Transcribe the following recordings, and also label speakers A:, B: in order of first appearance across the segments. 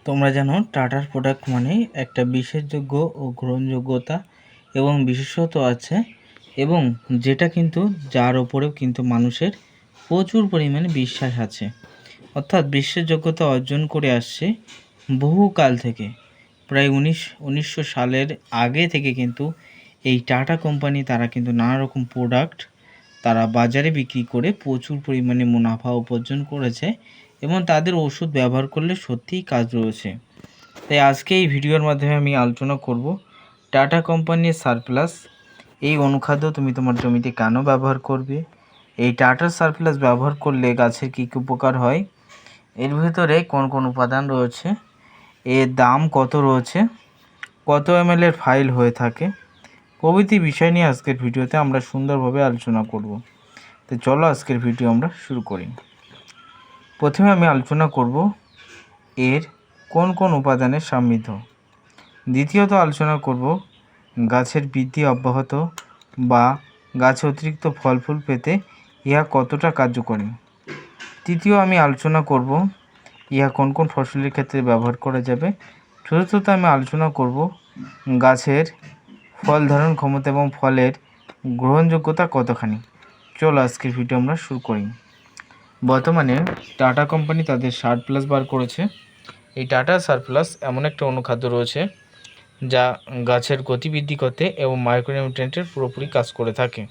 A: তোমরা জানো টাটার প্রোডাক্ট মানে একটা বিশ্বাসযোগ্য ও গ্রহণযোগ্যতা এবং বিশেষত্ব আছে, এবং যেটা কিন্তু যার ওপরেও কিন্তু মানুষের প্রচুর পরিমাণে বিশ্বাস আছে, অর্থাৎ বিশ্বাসযোগ্যতা অর্জন করে আসছে বহুকাল থেকে। প্রায় 1900 সালের আগে থেকে কিন্তু এই টাটা কোম্পানি তারা কিন্তু নানা রকম প্রোডাক্ট তারা বাজারে বিক্রি করে প্রচুর পরিমাণে মুনাফা উপার্জন করেছে, এবং তাদের ওষুধ ব্যবহার করলে সত্যিই কাজ রয়েছে। তাই আজকে এই ভিডিওর মাধ্যমে আমি আলোচনা করব টাটা কোম্পানির সারপ্লাস এই অনুখাদ্য তুমি তোমার জমিতে কেন ব্যবহার করবে, এই টাটার সারপ্লাস ব্যবহার করলে গাছের কী কী উপকার হয়, এর ভিতরে কোন কোন উপাদান রয়েছে, এর দাম কত রয়েছে, কত ml এর ফাইল হয়ে থাকে, প্রভৃতি বিষয় নিয়ে আজকের ভিডিওতে আমরা সুন্দরভাবে আলোচনা করব। তো চলো আজকের ভিডিও আমরা শুরু করি। প্রথমে আমি আলোচনা করব এর কোন কোন উপাদানের সমৃদ্ধ। দ্বিতীয়ত আলোচনা করব গাছের বৃদ্ধি অব্যাহত বা গাছে অতিরিক্ত ফল ফুল পেতে ইহা কতটা কার্যকরী। তৃতীয় আমি আলোচনা করব ইহা কোন কোন ফসলের ক্ষেত্রে ব্যবহার করা যাবে। চতুর্থত আমি আলোচনা করব গাছের ফল ধারণ ক্ষমতা এবং ফলের গ্রহণযোগ্যতা কতখানি। চলো আজকের ভিডিও আমরা শুরু করি। বর্তমানে টাটা কোম্পানি তাদের সারপ্লাস বার করেছে। এই টাটা সারপ্লাস এমন একটা অনুখাদ্য রয়েছে যা গাছের গতিবৃদ্ধি করতে এবং মাইক্রোনিউট্রিয়েন্টের পুরোপুরি কাজ করে থাকে।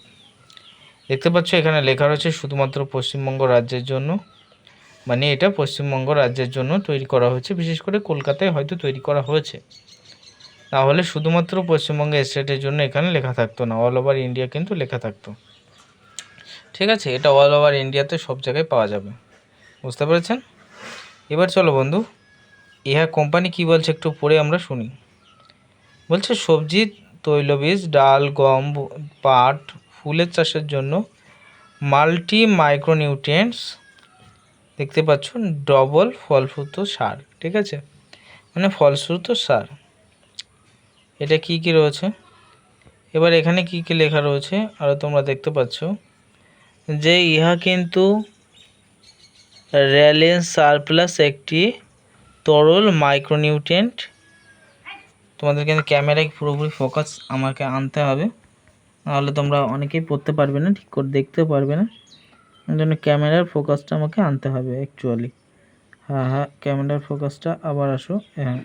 A: দেখতে পাচ্ছ এখানে লেখা রয়েছে শুধুমাত্র পশ্চিমবঙ্গ রাজ্যের জন্য, মানে এটা পশ্চিমবঙ্গ রাজ্যের জন্য তৈরি করা হয়েছে, বিশেষ করে কলকাতায় হয়তো তৈরি করা হয়েছে, তাহলে শুধুমাত্র পশ্চিমবঙ্গ স্টেটের জন্য এখানে লেখা থাকতো না, অল ওভার ইন্ডিয়া কিন্তু লেখা থাকতো। ঠিক আছে, এটা অল ওভার ইন্ডিয়াতে সব জায়গায় পাওয়া যাবে, বুঝতে পেরেছেন। এবার চলো বন্ধু, ইহা কোম্পানি কি বলছে একটু পড়ে আমরা শুনি। বলছে সবজি, তৈলবীজ, ডাল, গম, পাট, ফুলের চাষের জন্য মাল্টি মাইক্রোনিউট্রিয়েন্টস, দেখতে পাচ্ছ ডবল ফলফুত সার। ঠিক আছে, মানে ফলশ্রুত সার। এটা কি কি রয়েছে, এবার এখানে কি কি লেখা রয়েছে আর তোমরা দেখতে পাচ্ছ যে ইহা কিন্তু র্যালিয়েন্স সারপ্লাস একটি তরল মাইক্রোনিউট্রিয়েন্ট। তোমাদের কিন্তু ক্যামেরায় পুরোপুরি ফোকাস আমাকে আনতে হবে, নাহলে তোমরা অনেকেই পড়তে পারবে না, ঠিক করে দেখতে পারবে না। এই জন্য ক্যামেরার ফোকাসটা আমাকে আনতে হবে অ্যাকচুয়ালি। হ্যাঁ, ক্যামেরার ফোকাসটা আবার আসো। হ্যাঁ,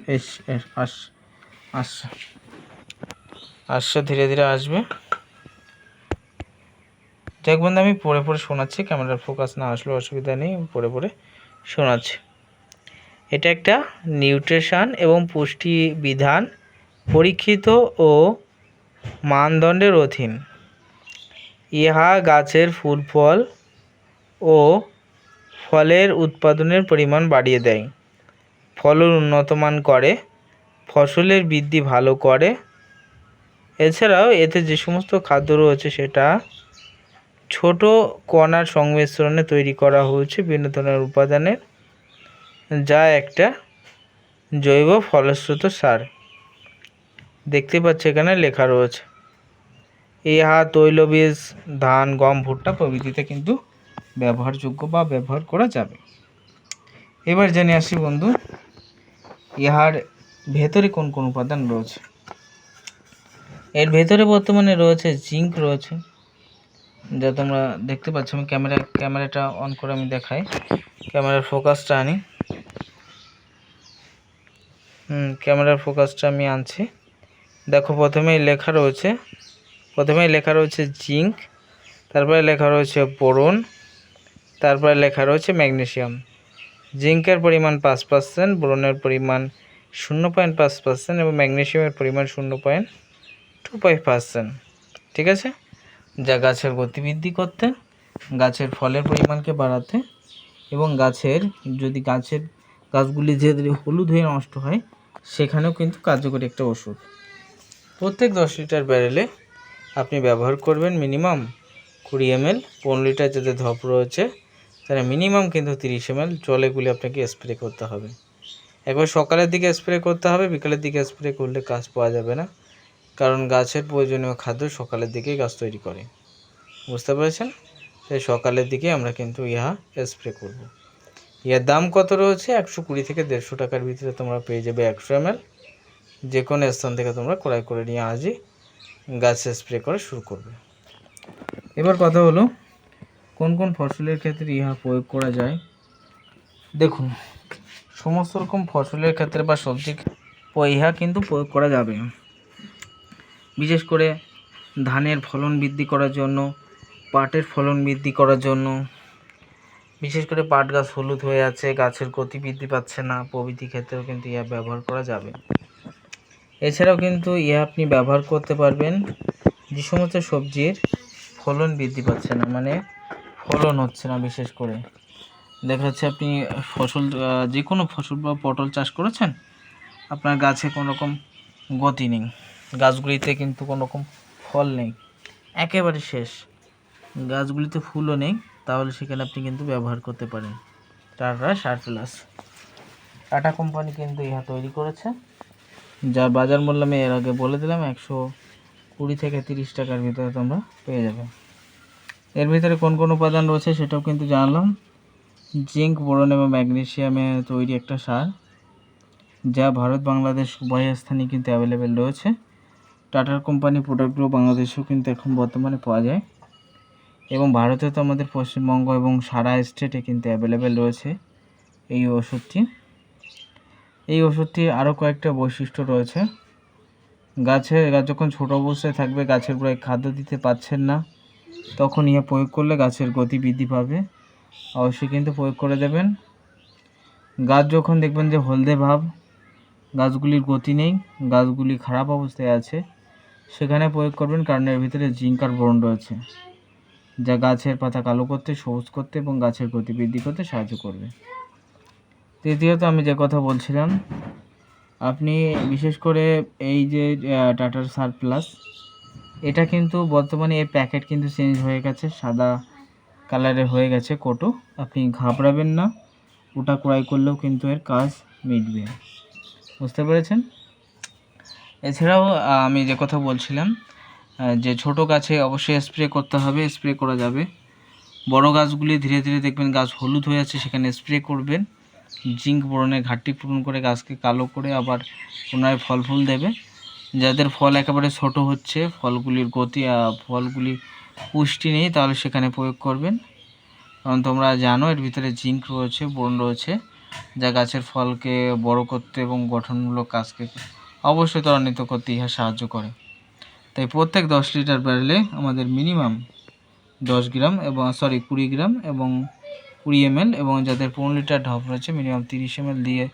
A: আসছে ধীরে ধীরে আসবে। দেখ বন্ধু, আমি পড়ে পড়ে শোনাচ্ছি, ক্যামেরার ফোকাস না আসলেও অসুবিধা নেই, পড়ে পড়ে শোনাচ্ছি। এটা একটা নিউট্রিশন এবং পুষ্টি বিধান পরীক্ষিত ও মানদণ্ডের অধীন। ইহা গাছের ফুল ফল ও ফলের উৎপাদনের পরিমাণ বাড়িয়ে দেয়, ফলন উন্নতমান করে, ফসলের বৃদ্ধি ভালো করে। এছাড়াও এতে যে সমস্ত খাদ্য রয়েছে সেটা ছোট কণার সংমিশ্রণে তৈরি করা হয়েছে বিভিন্ন ধরনের উপাদানের, যা একটা জৈব ফলশ্রুত সার। দেখতে পাচ্ছ এখানে লেখা রয়েছে। ইহা তৈলবীজ, ধান, গম, ভুট্টা প্রভৃতিতে কিন্তু ব্যবহারযোগ্য বা ব্যবহার করা যাবে। এবার জেনে আসি বন্ধু, ইহার ভেতরে কোন কোন উপাদান রয়েছে। এর ভেতরে বর্তমানে রয়েছে জিঙ্ক রয়েছে, যা তোমরা দেখতে পাচ্ছ। আমি ক্যামেরাটা অন করে আমি দেখাই, ক্যামেরার ফোকাসটা আনি। ক্যামেরার ফোকাসটা আমি আনছি। দেখো প্রথমেই লেখা রয়েছে জিঙ্ক, তারপরে লেখা রয়েছে বোরন, তারপরে লেখা রয়েছে ম্যাগনেসিয়াম। জিঙ্কের পরিমাণ 5%, বোরনের পরিমাণ 0.5% এবং ম্যাগনেসিয়ামের পরিমাণ 0.25%। ঠিক আছে, যা গাছের গতিবৃদ্ধি করতে, গাছের ফলের পরিমাণকে বাড়াতে, এবং গাছগুলি যে হলুদ হয়ে নষ্ট হয় সেখানেও কিন্তু কার্যকরী একটা ওষুধ। প্রত্যেক 10 লিটার ব্যারেলে আপনি ব্যবহার করবেন মিনিমাম 20 ml। 15 লিটার যাতে ধপ রয়েছে তাহলে মিনিমাম কিন্তু 30 ml জলে গুলে আপনাকে স্প্রে করতে হবে। একবার সকালের দিকে স্প্রে করতে হবে, বিকালের দিকে স্প্রে করলে কাজ পাওয়া যাবে না, কারণ গাছের প্রয়োজনীয় খাদ্য সকালের দিকেই গাছ তৈরি করে, বুঝতে পেরেছেন। তাই সকালের দিকে আমরা কিন্তু ইহা স্প্রে করব। এর দাম কত রয়েছে? 120 থেকে 150 টাকার ভিতরে তোমরা পেয়ে যাবে 100 ml। যে কোনো স্থান থেকে তোমরা ক্রয় করে নিয়ে আজই গাছে স্প্রে করা শুরু করবে। এবার কথা হলো কোন কোন ফসলের ক্ষেত্রে ইহা প্রয়োগ করা যায়। দেখুন, সমস্ত রকম ফসলের ক্ষেত্রে বা সবজি ইহা কিন্তু প্রয়োগ করা যাবে। বিশেষ করে ধানের ফলন বৃদ্ধি করার জন্য, পাটের ফলন বৃদ্ধি করার জন্য, বিশেষ করে পাট গাছ হলুদ হয়ে আছে, গাছের গতি বৃদ্ধি পাচ্ছে না, প্রভৃতি ক্ষেত্রেও কিন্তু ইহা ব্যবহার করা যাবে। এছাড়াও কিন্তু ইহা আপনি ব্যবহার করতে পারবেন যে সমস্ত সবজির ফলন বৃদ্ধি পাচ্ছে না, মানে ফলন হচ্ছে না। বিশেষ করে দেখা যাচ্ছে আপনি ফসল যে কোনো ফসল বা পটল চাষ করেছেন, আপনার গাছে কোনো রকম গতি নেই, গাছগুলিতে কিন্তু কোনো রকম ফল নেই, একেবারে শেষ, গাছগুলিতে ফুলও নেই, তাহলে সেখানে আপনি কিন্তু ব্যবহার করতে পারেন টাটা সার প্লাস। টাটা কোম্পানি কিন্তু ইহা তৈরি করেছে, যার বাজার মূল্য আমি এর আগে বলে দিলাম 120 থেকে 30 টাকার ভিতরে তোমরা পেয়ে যাবে। এর ভিতরে কোন কোন উপাদান রয়েছে সেটাও কিন্তু জানলাম। জিঙ্ক, বোরন এবং ম্যাগনেসিয়ামে তৈরি একটা সার, যা ভারত বাংলাদেশ উভয় স্থানে কিন্তু অ্যাভেলেবেল রয়েছে। টাটার কোম্পানি প্রোডাক্টগুলো বাংলাদেশেও কিন্তু এখন বর্তমানে পাওয়া যায়, এবং ভারতে তো আমাদের পশ্চিমবঙ্গ এবং সারা স্টেটে কিন্তু অ্যাভেলেবেল রয়েছে এই ওষুধটি। এই ওষুধটির আরও কয়েকটা বৈশিষ্ট্য রয়েছে। গাছ যখন ছোটো অবস্থায় থাকবে, গাছের গোড়ায় খাদ্য দিতে পারছেন না, তখন ইহা প্রয়োগ করলে গাছের গতি বৃদ্ধি পাবে, অবশ্যই কিন্তু প্রয়োগ করে দেবেন। গাছ যখন দেখবেন যে হলদে ভাব, গাছগুলির গতি নেই, গাছগুলি খারাপ অবস্থায় আছে, সেখানে প্রয়োগ করবেন, কারণ এর ভিতরে জিঙ্ক আর বোরন রয়েছে, যা গাছের পাতা কালো করতে, সবুজ করতে এবং গাছের গতি বৃদ্ধি করতে সাহায্য করবে। তৃতীয়ত আমি যে কথা বলছিলাম, আপনি বিশেষ করে এই যে টাটার সার প্লাস, এটা কিন্তু বর্তমানে এর প্যাকেট কিন্তু চেঞ্জ হয়ে গেছে, সাদা কালারের হয়ে গেছে কোটো। আপনি ঘাবড়াবেন না, ওটা ক্রয় করলেও কিন্তু এর কাজ মিটবে, বুঝতে পেরেছেন? এছাড়াও আমি যে কথা বলছিলাম, যে ছোট গাছে অবশ্যই স্প্রে করতে হবে, স্প্রে করা যাবে। বড় গাছগুলি ধীরে ধীরে দেখবেন গাছ হলুদ হয়ে আছে, সেখানে স্প্রে করবেন, জিঙ্ক বোরনের ঘাটতি পূরণ করে গাছকে কালো করে আবার পুনরায় ফল ফুল দেবে। যাদের ফল একেবারে ছোট হচ্ছে, ফলগুলির গতি ফলগুলি পুষ্টি নেই, তাহলে সেখানে প্রয়োগ করবেন, কারণ তোমরা জানো এর ভিতরে জিঙ্ক রয়েছে, বোরন রয়েছে, যা গাছের ফলকে বড় করতে এবং গঠনমূলক কাজকে অবশ্যই ত্বরান্বিত করতে ইহা সাহায্য করে। তাই প্রত্যেক 10 লিটার ব্যারেলে আমাদের মিনিমাম 20 গ্রাম এবং 20 ml, এবং যাদের 15 লিটার ঢপ রয়েছে মিনিমাম 30 ml দিয়ে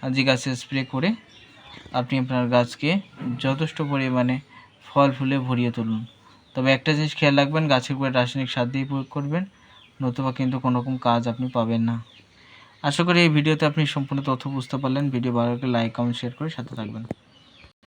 A: আজকে গাছে স্প্রে করে আপনি আপনার গাছকে যথেষ্ট পরিমাণে ফল ফুলে ভরিয়ে তুলুন। তবে একটা জিনিস খেয়াল রাখবেন, গাছের উপরে রাসায়নিক সার দিয়ে প্রয়োগ করবেন, নতুবা কিন্তু কোনো রকম কাজ আপনি পাবেন না। আশা করি এই ভিডিওতে আপনি সম্পূর্ণ তথ্য বুঝতে পারলেন। ভিডিও ভালো লাগলে লাইক, কমেন্ট, শেয়ার করে সাথে থাকবেন।